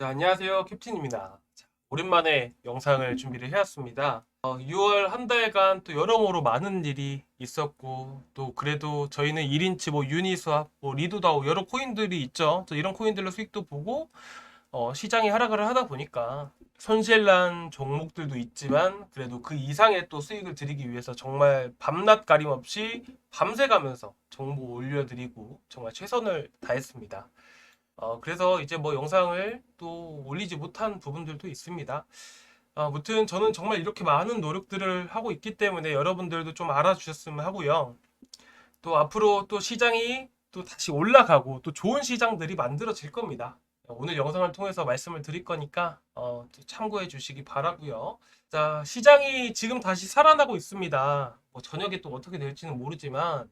네, 안녕하세요. 캡틴입니다. 자, 오랜만에 영상을 준비를 해왔습니다. 6월 한 달간 또 여러모로 많은 일이 있었고, 또 그래도 저희는 1인치 뭐 유니스왑, 뭐 리도다오 여러 코인들이 있죠. 또 이런 코인들로 수익도 보고, 시장이 하락을 하다 보니까 손실난 종목들도 있지만, 그래도 그 이상의 또 수익을 드리기 위해서 정말 밤낮 가림 없이 밤새 가면서 정보 올려드리고 정말 최선을 다했습니다. 그래서 이제 뭐 영상을 또 올리지 못한 부분들도 있습니다. 아무튼 저는 정말 이렇게 많은 노력들을 하고 있기 때문에 여러분들도 좀 알아주셨으면 하고요. 또 앞으로 또 시장이 또 다시 올라가고 또 좋은 시장들이 만들어질 겁니다. 오늘 영상을 통해서 말씀을 드릴 거니까 또 참고해 주시기 바라고요. 자, 시장이 지금 다시 살아나고 있습니다. 뭐 저녁에 또 어떻게 될지는 모르지만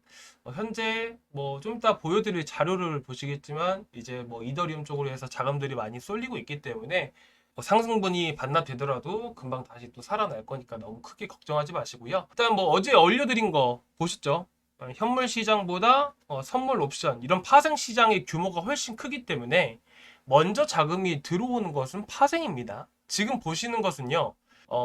현재 뭐 좀 이따 보여드릴 자료를 보시겠지만 이제 뭐 이더리움 쪽으로 해서 자금들이 많이 쏠리고 있기 때문에 뭐 상승분이 반납되더라도 금방 다시 또 살아날 거니까 너무 크게 걱정하지 마시고요. 일단 뭐 어제 올려드린 거 보셨죠? 현물 시장보다 선물 옵션 이런 파생 시장의 규모가 훨씬 크기 때문에 먼저 자금이 들어오는 것은 파생입니다. 지금 보시는 것은요,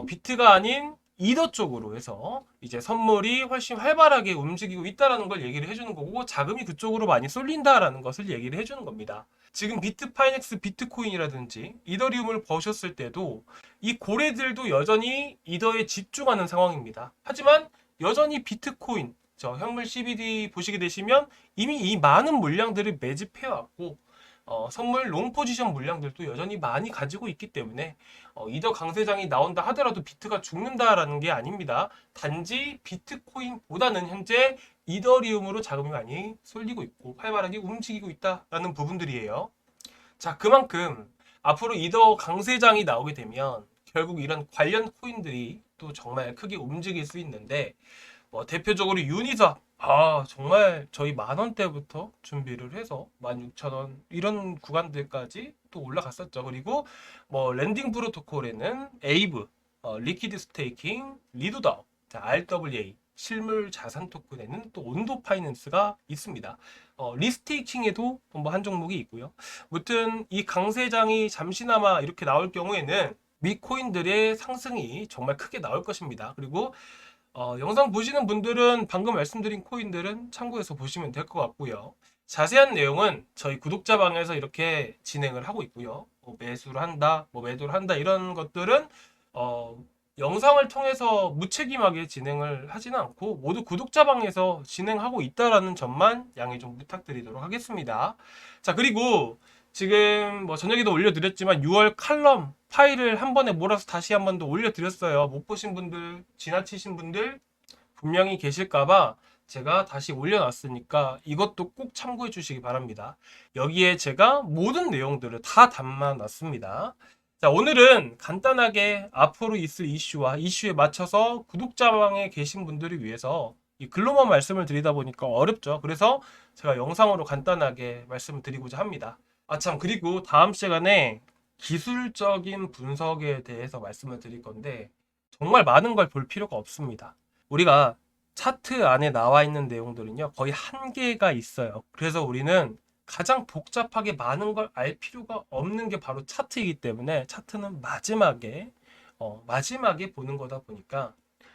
비트가 아닌 이더 쪽으로 해서 이제 선물이 훨씬 활발하게 움직이고 있다라는 걸 얘기를 해주는 거고 자금이 그쪽으로 많이 쏠린다라는 것을 얘기를 해주는 겁니다. 지금 비트파이넥스 비트코인이라든지 이더리움을 보셨을 때도 이 고래들도 여전히 이더에 집중하는 상황입니다. 하지만 여전히 비트코인 저 현물 CBD 보시게 되시면 이미 이 많은 물량들을 매집해 왔고 선물 롱 포지션 물량들도 여전히 많이 가지고 있기 때문에 이더 강세장이 나온다 하더라도 비트가 죽는다라는 게 아닙니다. 단지 비트코인보다는 현재 이더리움으로 자금이 많이 쏠리고 있고 활발하게 움직이고 있다라는 부분들이에요. 자, 그만큼 앞으로 이더 강세장이 나오게 되면 결국 이런 관련 코인들이 또 정말 크게 움직일 수 있는데 뭐 대표적으로 유니사 정말 저희 만 원대부터 준비를 해서 16,000원 이런 구간들까지 또 올라갔었죠. 그리고 뭐 랜딩 프로토콜에는 에이브, 리퀴드 스테이킹, 리도다오, 자, RWA 실물 자산 토큰에는 또 온도 파이낸스가 있습니다. 리스테이킹에도 뭐 한 종목이 있고요. 무튼 이 강세장이 잠시나마 이렇게 나올 경우에는 미 코인들의 상승이 정말 크게 나올 것입니다. 그리고 영상 보시는 분들은 방금 말씀드린 코인들은 참고해서 보시면 될 것 같고요. 자세한 내용은 저희 구독자 방에서 이렇게 진행을 하고 있고요. 뭐 매수를 한다, 뭐 매도를 한다 이런 것들은 어, 영상을 통해서 무책임하게 진행을 하지는 않고 모두 구독자 방에서 진행하고 있다라는 점만 양해 좀 부탁드리도록 하겠습니다. 자, 그리고 지금 뭐 저녁에도 올려드렸지만 6월 칼럼 파일을 한 번에 몰아서 다시 한 번 더 올려드렸어요. 못 보신 분들, 지나치신 분들 분명히 계실까봐 제가 다시 올려놨으니까 이것도 꼭 참고해 주시기 바랍니다. 여기에 제가 모든 내용들을 다 담아놨습니다. 자, 오늘은 간단하게 앞으로 있을 이슈와 이슈에 맞춰서 구독자방에 계신 분들을 위해서 이 글로만 말씀을 드리다 보니까 어렵죠. 그래서 제가 영상으로 간단하게 말씀을 드리고자 합니다. 참, 그리고 다음 시간에 기술적인 분석에 대해서 말씀을 드릴 건데, 정말 많은 걸 볼 필요가 없습니다. 우리가 차트 안에 나와 있는 내용들은요, 거의 한계가 있어요. 그래서 우리는 가장 복잡하게 많은 걸 알 필요가 없는 게 바로 차트이기 때문에 차트는 마지막에 보는 거다 보니까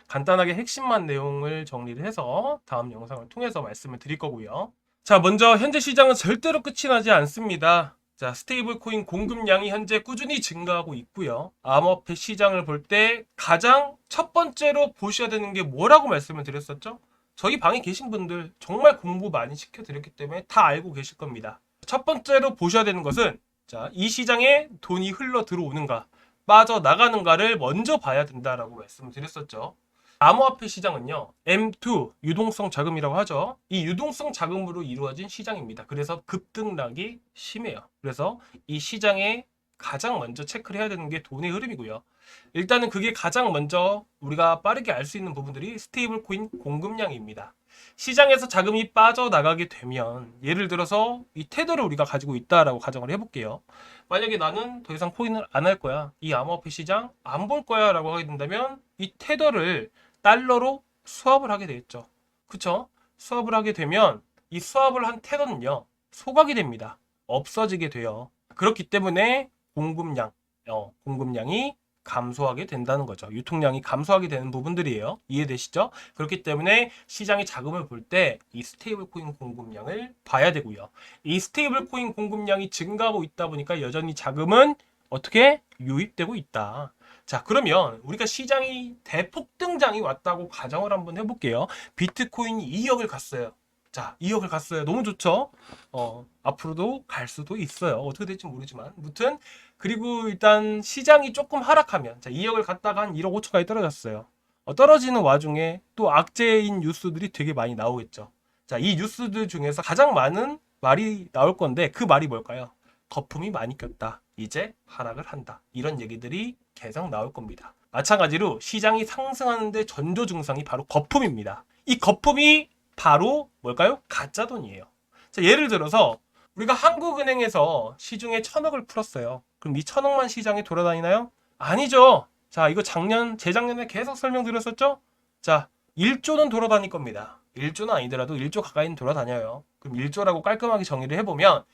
간단하게 핵심만 내용을 정리를 해서 다음 영상을 통해서 말씀을 드릴 거고요. 자, 먼저 현재 시장은 절대로 끝이 나지 않습니다. 자, 스테이블 코인 공급량이 현재 꾸준히 증가하고 있고요. 암호화폐 시장을 볼 때 가장 첫 번째로 보셔야 되는 게 뭐라고 말씀을 드렸었죠? 저희 방에 계신 분들 정말 공부 많이 시켜드렸기 때문에 다 알고 계실 겁니다. 첫 번째로 보셔야 되는 것은 자, 이 시장에 돈이 흘러 들어오는가, 빠져나가는가를 먼저 봐야 된다라고 말씀을 드렸었죠. 암호화폐 시장은요, M2 유동성 자금이라고 하죠. 이 유동성 자금으로 이루어진 시장입니다. 그래서 급등락이 심해요. 그래서 이 시장에 가장 먼저 체크를 해야 되는 게 돈의 흐름이고요. 일단은 그게 가장 먼저 우리가 빠르게 알 수 있는 부분들이 스테이블 코인 공급량입니다. 시장에서 자금이 빠져나가게 되면 예를 들어서 이 테더를 우리가 가지고 있다라고 가정을 해볼게요. 만약에 나는 더 이상 코인을 안 할 거야. 이 암호화폐 시장 안 볼 거야 라고 하게 된다면 이 테더를 달러로 수합을 하게 되겠죠. 그쵸? 수합을 하게 되면 이 수합을 한 테더는요, 소각이 됩니다. 없어지게 돼요. 그렇기 때문에 공급량, 공급량이 감소하게 된다는 거죠. 유통량이 감소하게 되는 부분들이에요. 이해되시죠? 그렇기 때문에 시장이 자금을 볼 때 이 스테이블 코인 공급량을 봐야 되고요. 이 스테이블 코인 공급량이 증가하고 있다 보니까 여전히 자금은 어떻게 유입되고 있다. 자, 그러면 우리가 시장이 대폭 등장이 왔다고 가정을 한번 해볼게요. 비트코인이 2억을 갔어요. 자, 2억을 갔어요. 너무 좋죠? 앞으로도 갈 수도 있어요. 어떻게 될지 모르지만. 무튼 그리고 일단 시장이 조금 하락하면, 자, 2억을 갔다가 한 1억 5천까지 떨어졌어요. 떨어지는 와중에 또 악재인 뉴스들이 되게 많이 나오겠죠. 자, 이 뉴스들 중에서 가장 많은 말이 나올 건데 그 말이 뭘까요? 거품이 많이 꼈다. 이제 하락을 한다. 이런 얘기들이 계속 나올 겁니다. 마찬가지로 시장이 상승하는데 전조 증상이 바로 거품입니다. 이 거품이 바로 뭘까요? 가짜 돈이에요. 자, 예를 들어서 우리가 한국은행에서 시중에 1,000억을 풀었어요. 그럼 이 1,000억만 시장에 돌아다니나요? 아니죠. 자, 이거 재작년에 계속 설명드렸었죠? 자, 1조는 돌아다닐 겁니다. 1조는 아니더라도 1조 가까이는 돌아다녀요. 그럼 1조라고 깔끔하게 정의를 해보면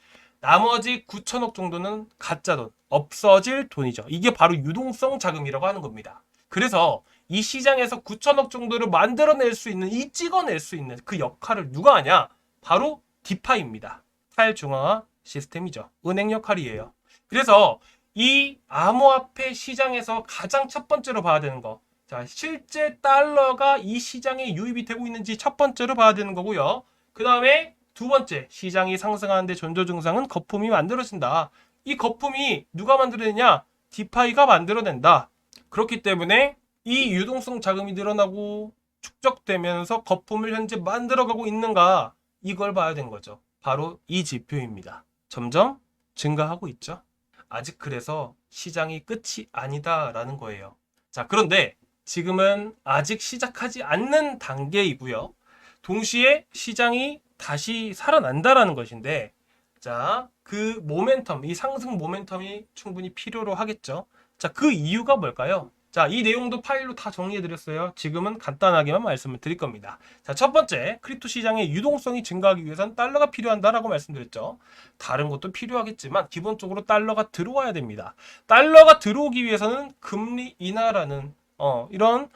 나머지 9천억 정도는 가짜 돈, 없어질 돈이죠. 이게 바로 유동성 자금이라고 하는 겁니다. 그래서 이 시장에서 9천억 정도를 만들어낼 수 있는, 찍어낼 수 있는 그 역할을 누가 하냐? 바로 디파이입니다. 탈중앙화 시스템이죠. 은행 역할이에요. 그래서 이 암호화폐 시장에서 가장 첫 번째로 봐야 되는 거. 자, 실제 달러가 이 시장에 유입이 되고 있는지 첫 번째로 봐야 되는 거고요. 그 다음에 두 번째, 시장이 상승하는데 전조 증상은 거품이 만들어진다. 이 거품이 누가 만들어내냐? 디파이가 만들어낸다. 그렇기 때문에 이 유동성 자금이 늘어나고 축적되면서 거품을 현재 만들어가고 있는가? 이걸 봐야 되는 거죠. 바로 이 지표입니다. 점점 증가하고 있죠. 아직 그래서 시장이 끝이 아니다라는 거예요. 자, 그런데 지금은 아직 시작하지 않는 단계이고요. 동시에 시장이 다시 살아난다라는 것인데, 자, 그 모멘텀, 이 상승 모멘텀이 충분히 필요로 하겠죠. 자, 그 이유가 뭘까요? 자, 이 내용도 파일로 다 정리해드렸어요. 지금은 간단하게만 말씀을 드릴 겁니다. 자, 첫 번째, 크립토 시장의 유동성이 증가하기 위해서는 달러가 필요한다라고 말씀드렸죠. 다른 것도 필요하겠지만 기본적으로 달러가 들어와야 됩니다. 달러가 들어오기 위해서는 금리 인하라는 이런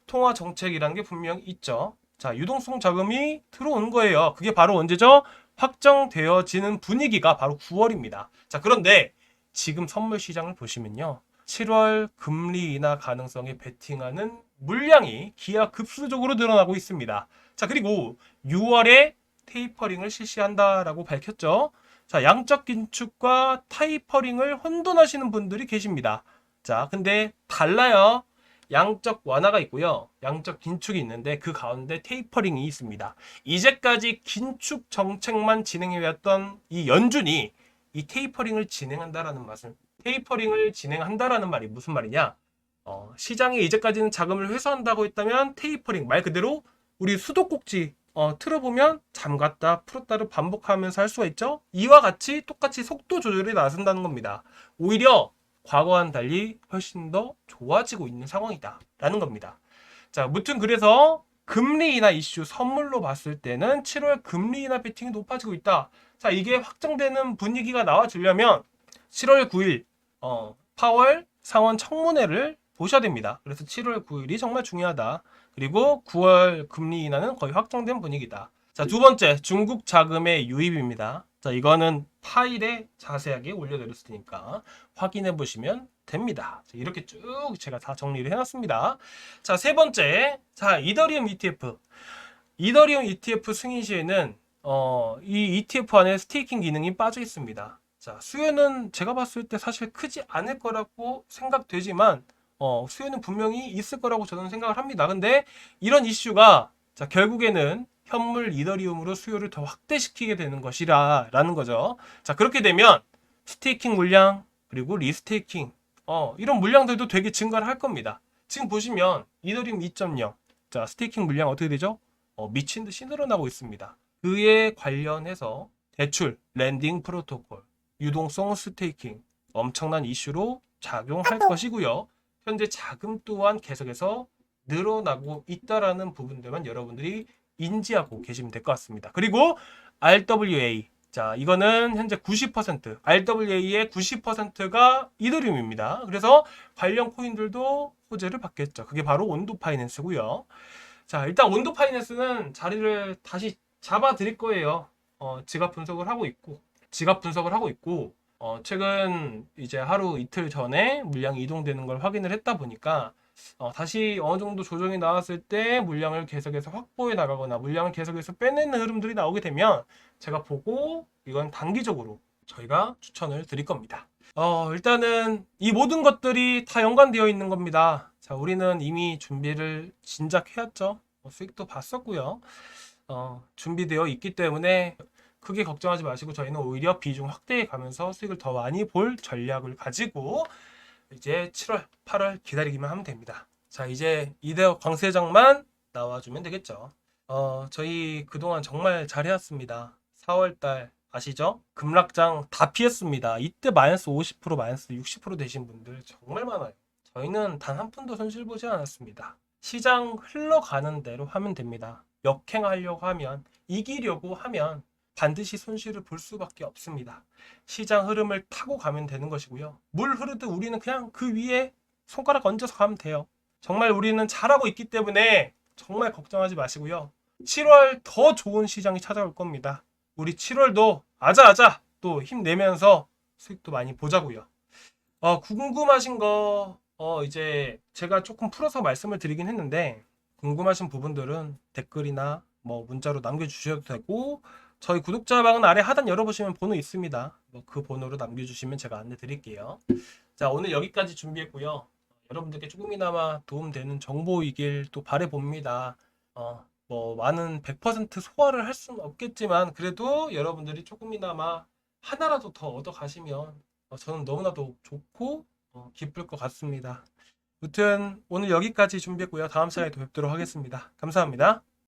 통화 정책이라는 게 분명히 있죠. 자, 유동성 자금이 들어오는 거예요. 그게 바로 언제죠? 확정되어지는 분위기가 바로 9월입니다. 자, 그런데 지금 선물 시장을 보시면요. 7월 금리 인하 가능성에 베팅하는 물량이 기하급수적으로 늘어나고 있습니다. 자, 그리고 6월에 테이퍼링을 실시한다라고 밝혔죠. 자, 양적 긴축과 타이퍼링을 혼돈하시는 분들이 계십니다. 자, 근데 달라요. 양적 완화가 있고요. 양적 긴축이 있는데 그 가운데 테이퍼링이 있습니다. 이제까지 긴축 정책만 진행해왔던 이 연준이 이 테이퍼링을 진행한다라는 말이 무슨 말이냐? 시장이 이제까지는 자금을 회수한다고 했다면 테이퍼링, 말 그대로 우리 수도꼭지 틀어보면 잠갔다 풀었다를 반복하면서 할 수가 있죠. 이와 같이 똑같이 속도 조절에 나선다는 겁니다. 오히려 과거와는 달리 훨씬 더 좋아지고 있는 상황이다 라는 겁니다. 자, 무튼 그래서 금리 인하 이슈 선물로 봤을 때는 7월 금리 인하 베팅이 높아지고 있다. 자, 이게 확정되는 분위기가 나와주려면 7월 9일 파월 상원 청문회를 보셔야 됩니다. 그래서 7월 9일이 정말 중요하다. 그리고 9월 금리 인하는 거의 확정된 분위기다. 자, 두 번째, 중국 자금의 유입입니다. 자, 이거는 파일에 자세하게 올려드렸을 테니까 확인해 보시면 됩니다. 자, 이렇게 쭉 제가 다 정리를 해놨습니다. 자, 세 번째, 자, 이더리움 ETF. 이더리움 ETF 승인 시에는 이 ETF 안에 스테이킹 기능이 빠져 있습니다. 자, 수요는 제가 봤을 때 사실 크지 않을 거라고 생각되지만 수요는 분명히 있을 거라고 저는 생각을 합니다. 근데 이런 이슈가 자, 결국에는 현물 이더리움으로 수요를 더 확대시키게 되는 것이라는 거죠. 자, 그렇게 되면 스테이킹 물량 그리고 리스테이킹 이런 물량들도 되게 증가를 할 겁니다. 지금 보시면 이더리움 2.0 자, 스테이킹 물량 어떻게 되죠? 미친 듯이 늘어나고 있습니다. 그에 관련해서 대출, 랜딩 프로토콜, 유동성 스테이킹 엄청난 이슈로 작용할 것이고요. 현재 자금 또한 계속해서 늘어나고 있다라는 부분들만 여러분들이 인지하고 계시면 될 것 같습니다. 그리고 RWA, 자, 이거는 현재 90%, RWA의 90%가 이더리움입니다. 그래서 관련 코인들도 호재를 받겠죠. 그게 바로 온도 파이낸스고요. 자, 일단 온도 파이낸스는 자리를 다시 잡아 드릴 거예요. 지갑 분석을 하고 있고, 최근 이제 하루 이틀 전에 물량이 이동되는 걸 확인을 했다 보니까 다시 어느 정도 조정이 나왔을 때 물량을 계속해서 확보해 나가거나 물량을 계속해서 빼내는 흐름들이 나오게 되면 제가 보고 이건 단기적으로 저희가 추천을 드릴 겁니다. 일단은 이 모든 것들이 다 연관되어 있는 겁니다. 자, 우리는 이미 준비를 진작 해왔죠. 수익도 봤었고요. 준비되어 있기 때문에 크게 걱정하지 마시고 저희는 오히려 비중 확대해 가면서 수익을 더 많이 볼 전략을 가지고 이제 7월, 8월 기다리기만 하면 됩니다. 자, 이제 이대호 광세장만 나와주면 되겠죠. 저희 그동안 정말 잘해왔습니다. 4월달 아시죠? 급락장 다 피했습니다. 이때 마이너스 50%, 마이너스 60% 되신 분들 정말 많아요. 저희는 단 한 푼도 손실 보지 않았습니다. 시장 흘러가는 대로 하면 됩니다. 역행하려고 하면, 이기려고 하면 반드시 손실을 볼 수밖에 없습니다. 시장 흐름을 타고 가면 되는 것이고요. 물 흐르듯 우리는 그냥 그 위에 손가락 얹어서 가면 돼요. 정말 우리는 잘하고 있기 때문에 정말 걱정하지 마시고요. 7월 더 좋은 시장이 찾아올 겁니다. 우리 7월도 아자아자 또 힘내면서 수익도 많이 보자고요. 궁금하신 거 이제 제가 조금 풀어서 말씀을 드리긴 했는데 궁금하신 부분들은 댓글이나 뭐 문자로 남겨주셔도 되고 저희 구독자방은 아래 하단 열어보시면 번호 있습니다. 그 번호로 남겨주시면 제가 안내 드릴게요. 자, 오늘 여기까지 준비했고요. 여러분들께 조금이나마 도움되는 정보이길 또 바라봅니다. 뭐 많은 100% 소화를 할 수는 없겠지만 그래도 여러분들이 조금이나마 하나라도 더 얻어 가시면 저는 너무나도 좋고 기쁠 것 같습니다. 아무튼 오늘 여기까지 준비했고요. 다음 시간에 또 뵙도록 하겠습니다. 감사합니다.